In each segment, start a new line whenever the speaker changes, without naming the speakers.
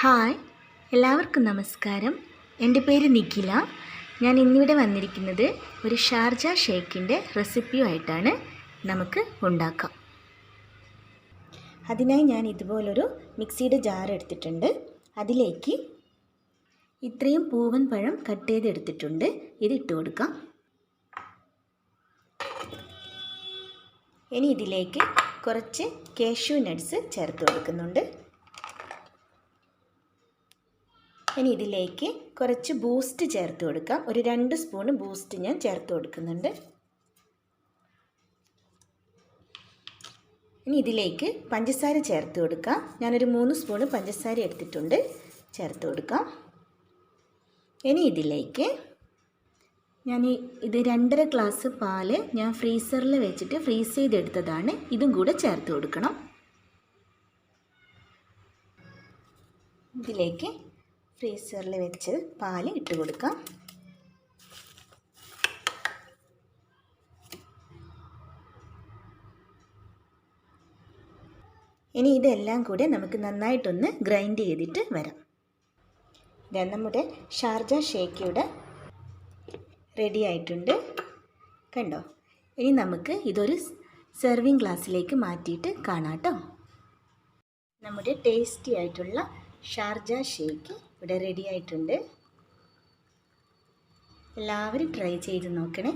Hi, എല്ലാവർക്കും നമസ്കാരം. എൻ്റെ പേര് നിഖില. ഞാൻ ഇന്നിവിടെ വന്നിരിക്കുന്നത് ഒരു ഷാർജ ഷേക്കിൻ്റെ റെസിപ്പിയുമായിട്ടാണ്. നമുക്ക് ഉണ്ടാക്കാം. അതിനായി ഞാൻ ഇതുപോലൊരു മിക്സിയുടെ ജാർ എടുത്തിട്ടുണ്ട്. അതിലേക്ക് ഇത്രയും പൂവൻ പഴം കട്ട് ചെയ്തെടുത്തിട്ടുണ്ട്. ഇത് ഇട്ട് കൊടുക്കാം. ഇനി ഇതിലേക്ക് കുറച്ച് കാഷ്യൂ നട്ട്സ് ചേർത്ത് കൊടുക്കുന്നുണ്ട്. ഇനി ഇതിലേക്ക് കുറച്ച് ബൂസ്റ്റ് ചേർത്ത് കൊടുക്കാം. ഒരു 2 സ്പൂൺ ബൂസ്റ്റ് ഞാൻ ചേർത്ത് കൊടുക്കുന്നുണ്ട്. ഇനി ഇതിലേക്ക് പഞ്ചസാര ചേർത്ത് കൊടുക്കാം. ഞാനൊരു 3 സ്പൂൺ പഞ്ചസാര എടുത്തിട്ടുണ്ട്. ചേർത്ത് കൊടുക്കാം. ഇനി ഇതിലേക്ക് ഇത് 2.5 ഗ്ലാസ് പാല് ഞാൻ ഫ്രീസറിൽ വെച്ചിട്ട് ഫ്രീസ് ചെയ്തെടുത്തതാണ്. ഇതും കൂടെ ചേർത്ത് കൊടുക്കണം. ഇതിലേക്ക് ഫ്രീസറിൽ വെച്ച് പാല് ഇട്ട് കൊടുക്കാം. ഇനി ഇതെല്ലാം കൂടെ നമുക്ക് നന്നായിട്ടൊന്ന് ഗ്രൈൻഡ് ചെയ്തിട്ട് വരാം. നമ്മുടെ ഷാർജ ഷേക്ക് ഇവിടെ റെഡി ആയിട്ടുണ്ട്. കണ്ടോ? ഇനി നമുക്ക് ഇതൊരു സെർവിങ് ഗ്ലാസ്സിലേക്ക് മാറ്റിയിട്ട് കാണാം കേട്ടോ. നമ്മുടെ ടേസ്റ്റി ആയിട്ടുള്ള ഷാർജ ഷേക്ക് ഇവിടെ റെഡി ആയിട്ടുണ്ട്. എല്ലാവരും ട്രൈ ചെയ്ത് നോക്കണേ.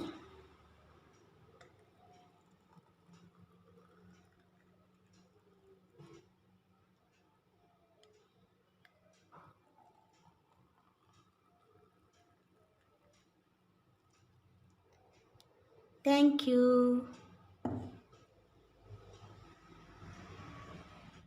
Thank you.